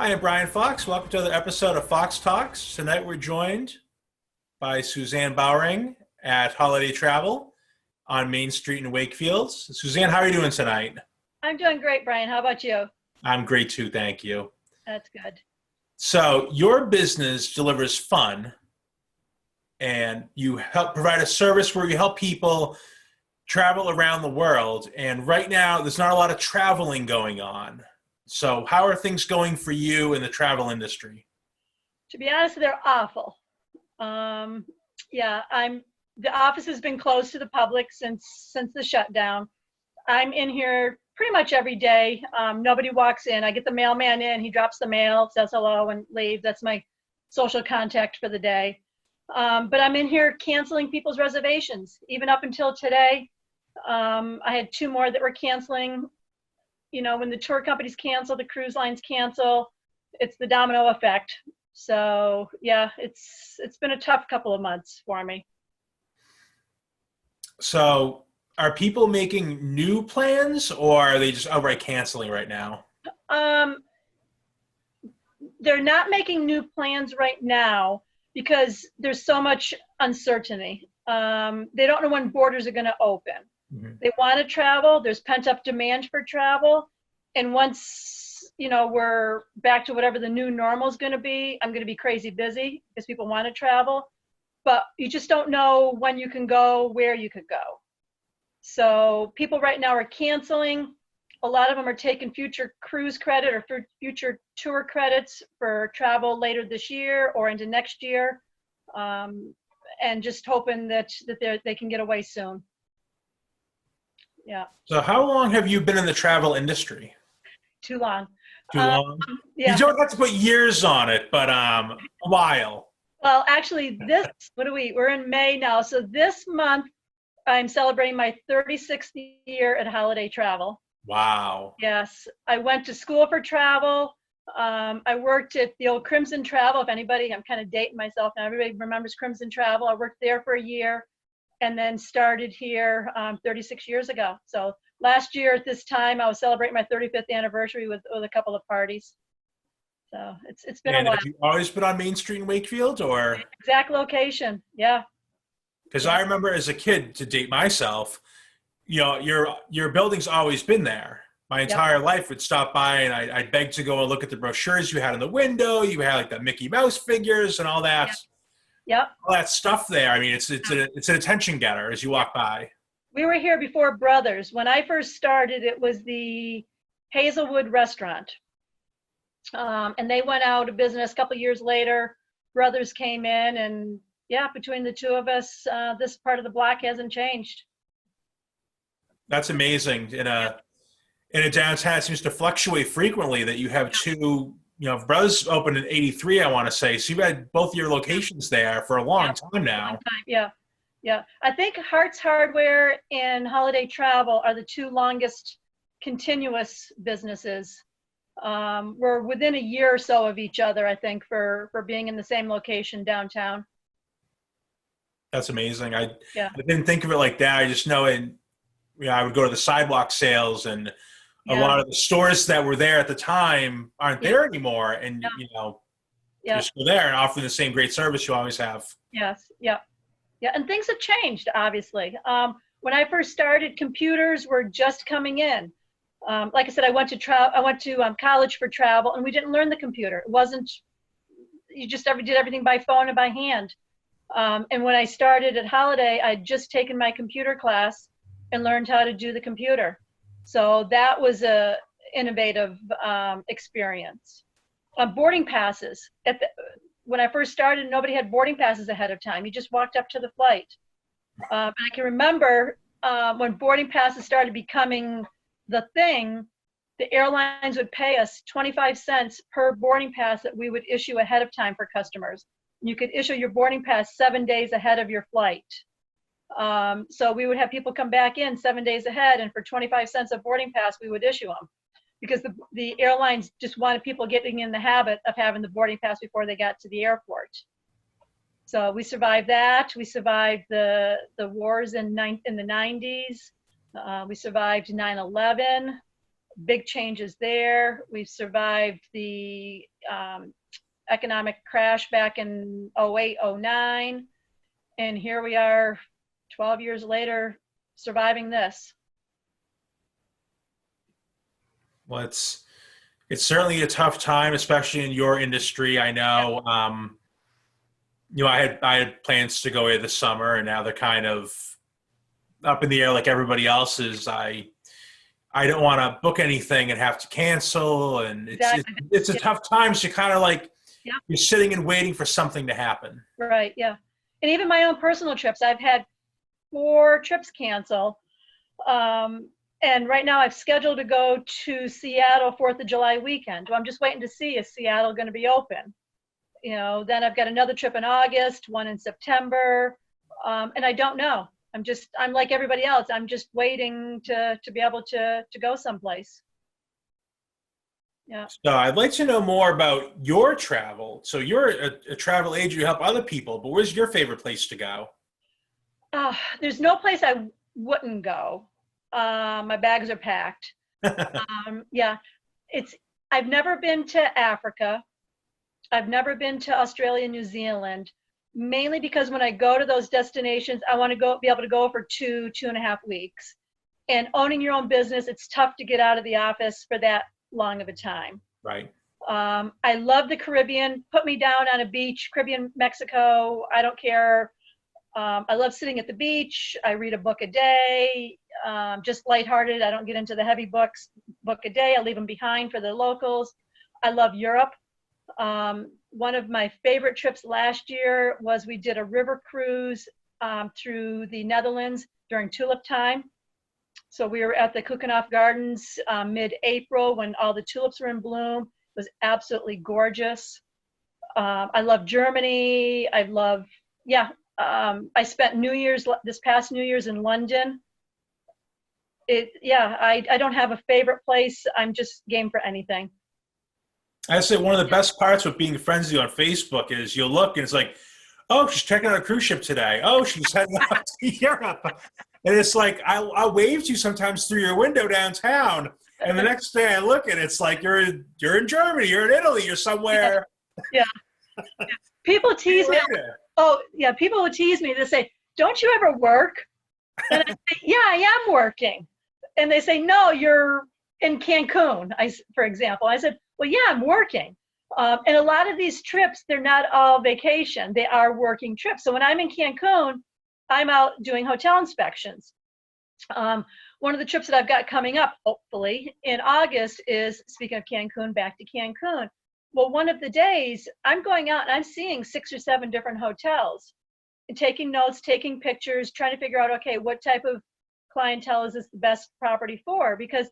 Hi, I'm Brian Fox. Welcome to another episode of Fox Talks. Tonight we're joined by Suzanne Bowering at Holiday Travel on Main Street in Wakefield. Suzanne, how are you doing tonight? I'm doing great, Brian. How about you? I'm great too, thank you. That's good. So, your business delivers fun and you help provide a service where you help people travel around the world. And right now, there's not a lot of traveling going on. So, how are things going for you in the travel industry? To be honest, they're awful. Yeah, the office has been closed to the public since the shutdown. I'm in here pretty much every day. Nobody walks in. I get the mailman in, he drops the mail, says hello and leaves. That's my social contact for the day. But I'm in here canceling people's reservations. Even up until today, I had two more that were canceling. You know, when the tour companies cancel, the cruise lines cancel, it's the domino effect. So yeah, it's been a tough couple of months for me. So, are people making new plans or are they just outright canceling right now? Um, they're not making new plans right now because there's so much uncertainty. They don't know when borders are going to open. Mhm. They want to travel. There's pent up demand for travel. And once, we're back to whatever the new normal is going to be, I'm going to be crazy busy because people want to travel. But you just don't know when you can go, where you could go. So people right now are canceling. A lot of them are taking future cruise credit or future tour credits for travel later this year or into next year, and just hoping that they can get away soon. Yeah. So, how long have you been in the travel industry? Too long. Too long? You Yeah. don't have to put years on it, but a while. Well, actually, we're in May now. So this month, I'm celebrating my 36th year at Holiday Travel. Wow. Yes, I went to school for travel. I worked at the old Crimson Travel. If anybody, I'm kind of dating myself now. Everybody remembers Crimson Travel. I worked there for a year and then started here 36 years ago. So last year at this time, I was celebrating my 35th anniversary with a couple of parties. So it's been a And while. have you always been on Main Street in Wakefield or? Exact location. Yeah. Because Yeah. I remember as a kid, to date myself, your building's always been there. My Yep. entire life would stop by and I'd beg to go and look at the brochures you had in the window. You had like the Mickey Mouse figures and Yeah. Yep. all that stuff there. I mean, it's an attention getter as you walk by. We were here before Brothers. When I first started, it was the Hazelwood restaurant. And they went out of business a couple of years later. Brothers came in, and yeah, between the two of us, this part of the block hasn't changed. That's amazing. In a downtown, it seems to fluctuate frequently. That you have two. Brothers opened in '83, I want to say. So you've had both your locations there for a long time Long now. time. Yeah. Yeah. I think Hart's Hardware and Holiday Travel are the two longest continuous businesses. We're within a year or so of each other, I think, for being in the same location downtown. That's amazing. I Yeah. I didn't think of it like that. I just know it. I would go to the sidewalk sales, and a Yeah. lot of the stores that were there at the time aren't Yeah. there anymore. And Yeah. you're Yeah. still there and offering the same great service you always have. Yes. Yeah. Yeah. And things have changed, obviously. When I first started, computers were just coming in. Like I said, I went to college for travel, and we didn't learn the computer. It wasn't, you just did everything by phone and by hand. And when I started at Holiday, I'd just taken my computer class and learned how to do the computer. So that was a innovative experience. Boarding passes. When I first started, nobody had boarding passes ahead of time. You just walked up to the flight. And I can remember when boarding passes started becoming the thing, the airlines would pay us 25 cents per boarding pass that we would issue ahead of time for customers. You could issue your boarding pass 7 days ahead of your flight. So we would have people come back in 7 days ahead, and for 25 cents a boarding pass, we would issue them because the airlines just wanted people getting in the habit of having the boarding pass before they got to the airport. So we survived that. We survived the wars in the 90s. We survived 9/11. big changes there. We've survived the economic crash back in 08, 09. And here we are 12 years later, surviving this. Well, it's certainly a tough time, especially in your industry. I know, I had plans to go away this summer, and now they're kind of up in the air like everybody else's. I don't want to book anything and have to cancel, and it's a tough time. So you're kind of like you're sitting and waiting for something to happen. Right. Yeah. And even my own personal trips, I've had 4 trips cancel. And right now I've scheduled to go to Seattle 4th of July weekend. Well, I'm just waiting to see is Seattle going to be open. Then I've got another trip in August, one in September. And I don't know. I'm like everybody else. I'm just waiting to be able to go someplace. Yeah. So I'd like to know more about your travel. So you're a travel agent, you help other people, but where's your favorite place to go? There's no place I wouldn't go. My bags are packed. Yeah, I've never been to Africa. I've never been to Australia, New Zealand, mainly because when I go to those destinations, I want to be able to go for 2.5 weeks. And owning your own business, it's tough to get out of the office for that long of a time. Right. I love the Caribbean. Put me down on a beach, Caribbean, Mexico. I don't care. I love sitting at the beach. I read a book a day, just lighthearted. I don't get into the heavy book a day. I leave them behind for the locals. I love Europe. One of my favorite trips last year was we did a river cruise through the Netherlands during tulip time. So we were at the Keukenhof Gardens mid-April when all the tulips were in bloom. It was absolutely gorgeous. I love Germany. I spent this past New Year's in London. I don't have a favorite place. I'm just game for anything. I say one of the best parts of being friends with you on Facebook is you'll look and it's like, oh, she's checking out a cruise ship today. Oh, she's heading out to Europe. And it's like, I wave to you sometimes through your window downtown. And the next day I look and it's like, you're in Germany, you're in Italy, you're somewhere. Yeah. People tease me. Oh, yeah. People would tease me. They say, don't you ever work? And I say, yeah, I am working. And they say, no, you're in Cancun, for example. I said, well, yeah, I'm working. And a lot of these trips, they're not all vacation. They are working trips. So when I'm in Cancun, I'm out doing hotel inspections. One of the trips that I've got coming up, hopefully, in August is, speaking of Cancun, back to Cancun. Well, one of the days I'm going out and I'm seeing 6 or 7 different hotels and taking notes, taking pictures, trying to figure out, okay, what type of clientele is this the best property for? Because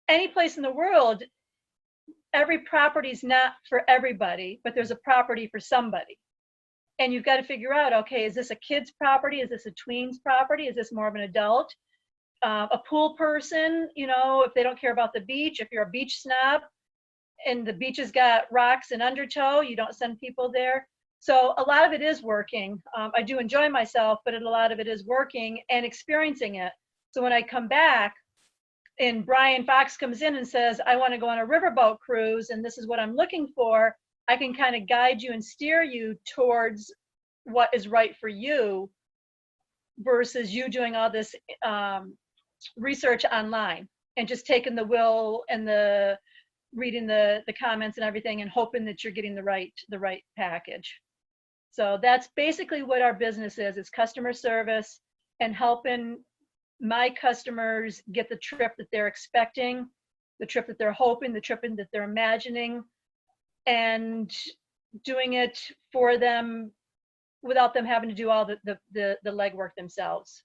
any place in the world, every property is not for everybody, but there's a property for somebody. And you've got to figure out, okay, is this a kid's property? Is this a tween's property? Is this more of an adult? A pool person, if they don't care about the beach, if you're a beach snob and the beach has got rocks and undertow, you don't send people there. So a lot of it is working. I do enjoy myself, but a lot of it is working and experiencing it. So when I come back and Brian Fox comes in and says, I want to go on a riverboat cruise and this is what I'm looking for, I can kind of guide you and steer you towards what is right for you versus you doing all this research online and just taking the will and the reading the comments and everything and hoping that you're getting the right package. So that's basically what our business is. It's customer service and helping my customers get the trip that they're expecting, the trip that they're hoping, the trip that they're imagining, and doing it for them without them having to do all the legwork themselves.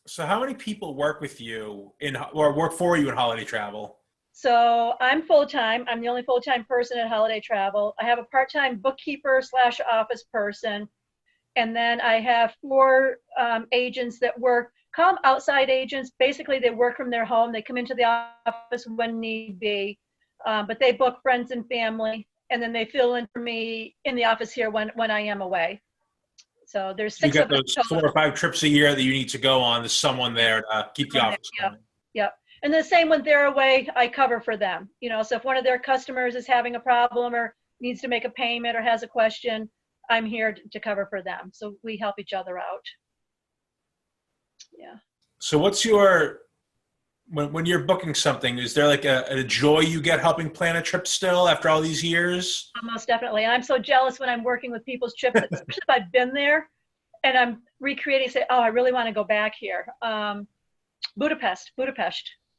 So how many people work with you or work for you in holiday travel? So I'm full-time. I'm the only full-time person at Holiday Travel. I have a part-time bookkeeper / office person. And then I have 4 agents that work, call them outside agents. Basically, they work from their home. They come into the office when need be, but they book friends and family. And then they fill in for me in the office here when I am away. So there's 6 you got those 4 or 5 trips a year that you need to go on. There's someone there to keep the office going. Yep. And the same when they're away, I cover for them. So if one of their customers is having a problem or needs to make a payment or has a question, I'm here to cover for them. So we help each other out. Yeah. So what's when you're booking something, is there like a joy you get helping plan a trip still after all these years? Most definitely. And I'm so jealous when I'm working with people's trips, especially if I've been there and I'm recreating, say, oh, I really want to go back here. Budapest,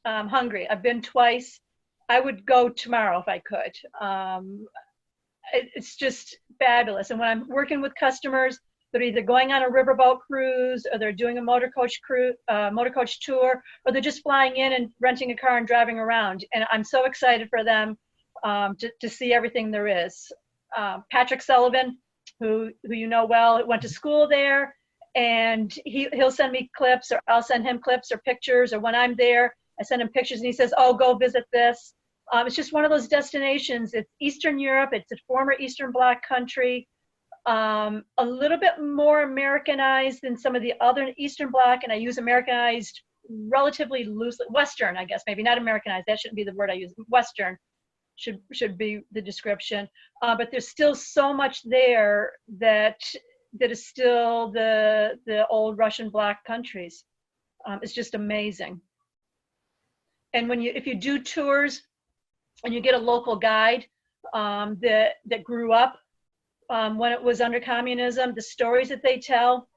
Hungary. I've been twice. I would go tomorrow if I could. It's just fabulous. And when I'm working with customers, they're either going on a riverboat cruise, or they're doing a motor coach tour, or they're just flying in and renting a car and driving around. And I'm so excited for them to see everything there is. Patrick Sullivan, who you know well, went to school there, and he'll send me clips, or I'll send him clips or pictures, or when I'm there, I send him pictures and he says, oh, go visit this. It's just one of those destinations. It's Eastern Europe. It's a former Eastern Bloc country. A little bit more Americanized than some of the other Eastern Bloc, and I use Americanized relatively loosely. Western, I guess, maybe not Americanized. That shouldn't be the word I use. Western should be the description. But there's still so much there that is still the old Russian Bloc countries. It's just amazing. And if you do tours and you get a local guide that grew up when it was under communism, the stories that they tell,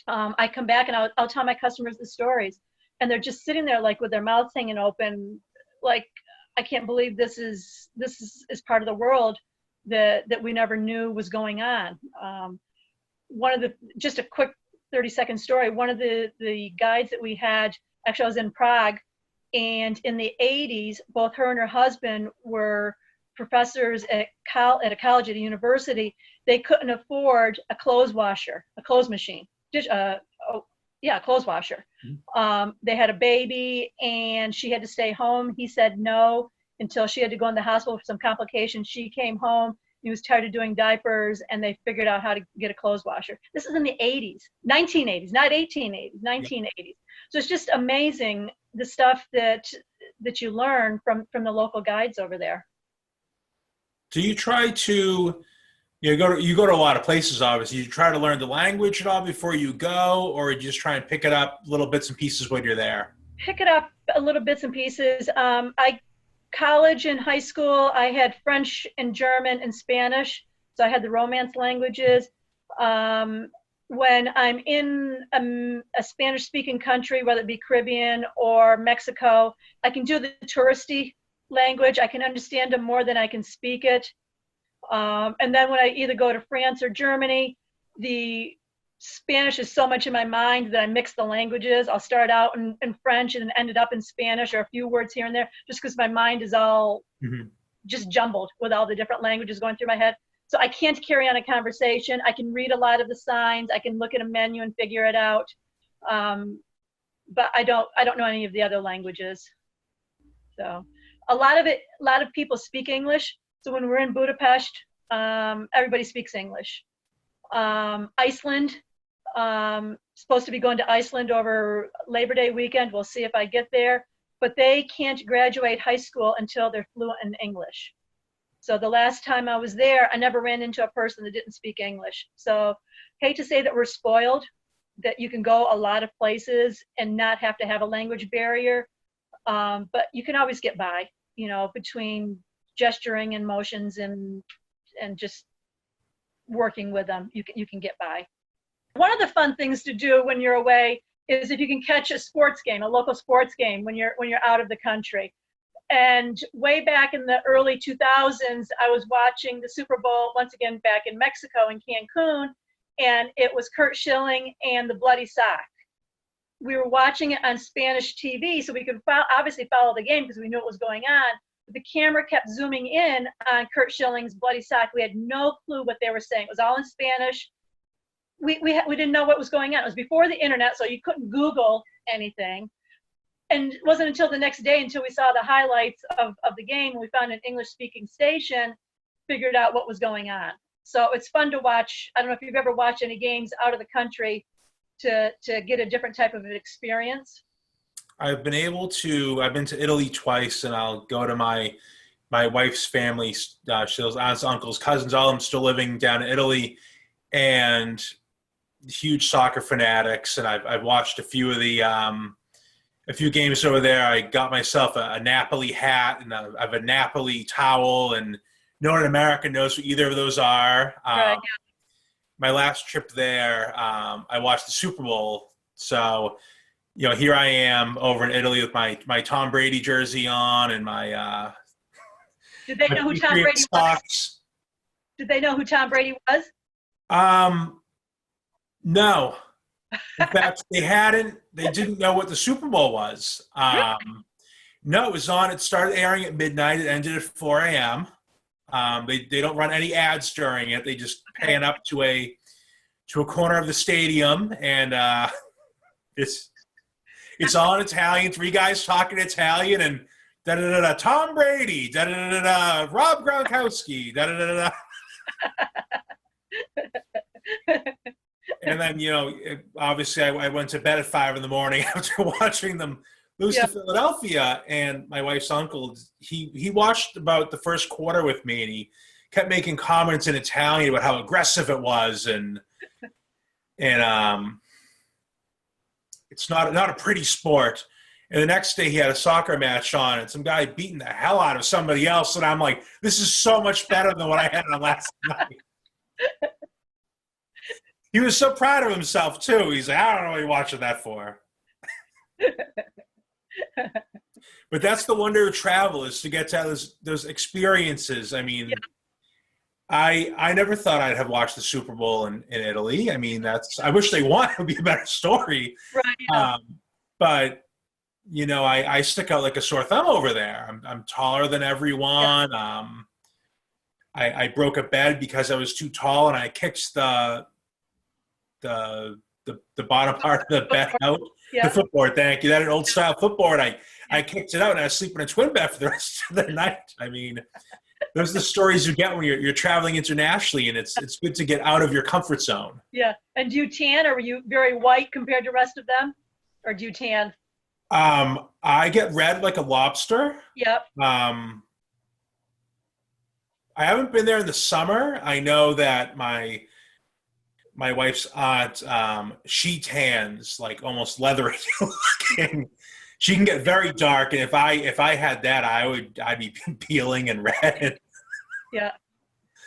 I come back and I'll tell my customers the stories, and they're just sitting there like with their mouths hanging open, like, I can't believe this is part of the world that we never knew was going on. Just a quick 30-second story. One of the guides that we had, actually I was in Prague, and in the 80s, both her and her husband were professors at a college, at a university. They couldn't afford a clothes washer, a clothes machine, a clothes washer. They had a baby and she had to stay home. He said no until she had to go in the hospital for some complications. She came home. He was tired of doing diapers, and they figured out how to get a clothes washer. This is in the 80s, 1980s, not 1880s, 1980s. So it's just amazing the stuff that you learn from the local guides over there. Do you try to, you go to a lot of places, obviously. You try to learn the language at all before you go, or you just try and pick it up little bits and pieces when you're there? Pick it up a little bits and pieces. College and high school, I had French and German and Spanish, so I had the Romance languages. When I'm in a Spanish-speaking country, whether it be Caribbean or Mexico, I can do the touristy language. I can understand them more than I can speak it. And then when I either go to France or Germany, the Spanish is so much in my mind that I mix the languages. I'll start out in French and ended up in Spanish, or a few words here and there, just because my mind is all just jumbled with all the different languages going through my head. So I can't carry on a conversation. I can read a lot of the signs. I can look at a menu and figure it out. But I don't know any of the other languages. So a lot of people speak English. So when we're in Budapest, everybody speaks English. Iceland, supposed to be going to Iceland over Labor Day weekend. We'll see if I get there, but they can't graduate high school until they're fluent in English. So the last time I was there, I never ran into a person that didn't speak English. So hate to say that we're spoiled, that you can go a lot of places and not have to have a language barrier. But you can always get by, between gesturing and motions and just working with them, you can get by. One of the fun things to do when you're away is if you can catch a sports game, a local sports game when you're out of the country. And way back in the early 2000s, I was watching the Super Bowl once again back in Mexico in Cancun, and it was Curt Schilling and the Bloody Sock. We were watching it on Spanish TV, so we could obviously follow the game because we knew what was going on. But the camera kept zooming in on Curt Schilling's Bloody Sock. We had no clue what they were saying. It was all in Spanish. We didn't know what was going on. It was before the internet, so you couldn't Google anything. And it wasn't until the next day, until we saw the highlights of the game, we found an English-speaking station, figured out what was going on. So it's fun to watch. I don't know if you've ever watched any games out of the country to get a different type of an experience. I've been to Italy twice, and I'll go to my wife's family. She has aunts, uncles, cousins, all of them still living down in Italy, and huge soccer fanatics. And I've watched a few games over there. I got myself a Napoli hat, and I have a Napoli towel, and no one in America knows what either of those are. Right. My last trip there, I watched the Super Bowl. So, here I am over in Italy with my Tom Brady jersey on and Did they my know who Tom Patriot Brady was? socks. Did they know who Tom Brady was? Um, no. In fact, they didn't know what the Super Bowl was. No, it was on. It started airing at midnight. It ended at 4 a.m. They don't run any ads during it. They just pan up to a corner of the stadium, and it's all in Italian. Three guys talking Italian, and da da da da. Tom Brady, da da da da. Rob Gronkowski, da da da da. And then obviously I went to bed at 5 in the morning after watching them lose to Philadelphia. And my wife's uncle, he watched about the first quarter with me, and he kept making comments in Italian about how aggressive it was, and it's not a pretty sport. And the next day he had a soccer match on, and some guy beating the hell out of somebody else, and I'm like, this is so much better than what I had on last night. He was so proud of himself too. He's like, I don't know what you're watching that for. But that's the wonder of travel, is to get to have those experiences. I mean, I never thought I'd have watched the Super Bowl in Italy. I mean, I wish they won. It would be a better story. Right. Yeah. But I stick out like a sore thumb over there. I'm taller than everyone. Yeah. I broke a bed because I was too tall, and I kicked the bottom part of the bed out. Yeah. The footboard, thank you. That an old style footboard. I kicked it out, and I was sleeping in a twin bed for the rest of the night. I mean, those are the stories you get when you're traveling internationally, and it's good to get out of your comfort zone. Yeah. And do you tan, or were you very white compared to the rest of them, or do you tan? I get red like a lobster. Yep. I haven't been there in the summer. I know that my wife's aunt, she tans like almost leathery looking. She can get very dark, and if I had that, I'd be peeling and red. Yeah,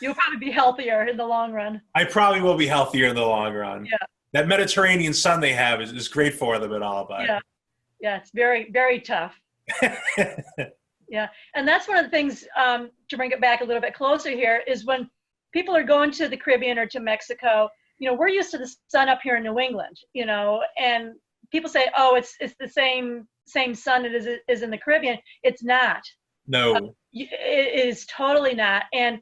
you'll probably be healthier in the long run. I probably will be healthier in the long run. Yeah, that Mediterranean sun they have is great for them and all, but yeah, it's very, very tough. Yeah, and that's one of the things, to bring it back a little bit closer here, is when people are going to the Caribbean or to Mexico. We're used to the sun up here in New England, and people say, oh, it's the same sun it is in the Caribbean. It's not. No. It is totally not. And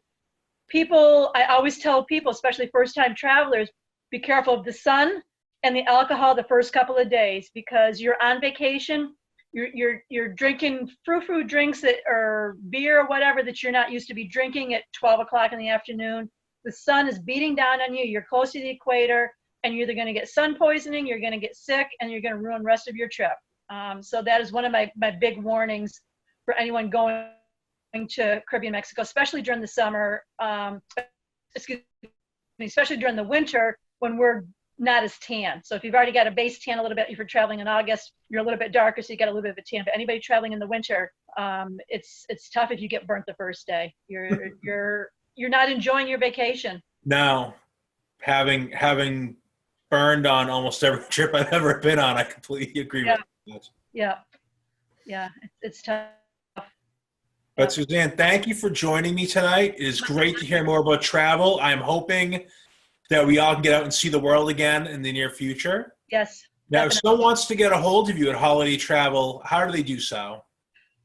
I always tell people, especially first-time travelers, be careful of the sun and the alcohol the first couple of days, because you're on vacation, you're drinking frou-frou drinks or beer or whatever that you're not used to be drinking at 12 o'clock in the afternoon. The sun is beating down on you. You're close to the equator, and you're either going to get sun poisoning, you're going to get sick, and you're going to ruin the rest of your trip. So that is one of my big warnings for anyone going to Caribbean Mexico, especially during the summer, especially during the winter when we're not as tan. So if you've already got a base tan a little bit, if you're traveling in August, you're a little bit darker, so you got a little bit of a tan. But anybody traveling in the winter, it's tough if you get burnt the first day. You're not enjoying your vacation. No, having burned on almost every trip I've ever been on, I completely agree with that. Yeah, it's tough. But Suzanne, thank you for joining me tonight. It is great to hear more about travel. I'm hoping that we all can get out and see the world again in the near future. Yes. Now, if someone wants to get a hold of you at Holiday Travel, how do they do so?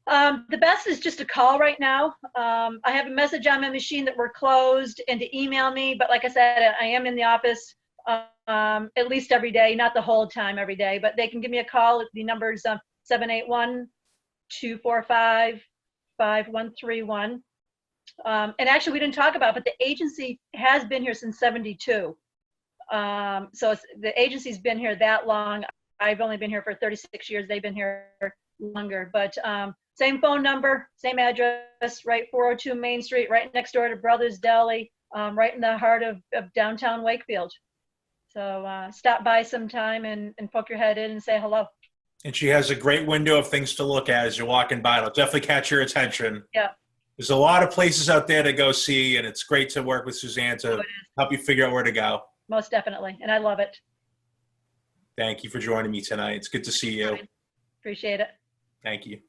The best is just to call right now. I have a message on my machine that we're closed, and to email me. But like I said, I am in the office at least every day, not the whole time every day, but they can give me a call. The number is 781-245-5131. And actually, we didn't talk about it, but the agency has been here since '72. So the agency's been here that long. I've only been here for 36 years. They've been here longer, but same phone number, same address, right, 402 Main Street, right next door to Brothers Deli, right in the heart of downtown Wakefield. So stop by sometime and poke your head in and say hello. And she has a great window of things to look at as you're walking by. It'll definitely catch your attention. Yeah. There's a lot of places out there to go see, and it's great to work with Suzanne to help you figure out where to go. Most definitely, and I love it. Thank you for joining me tonight. It's good to see you. Appreciate it. Thank you.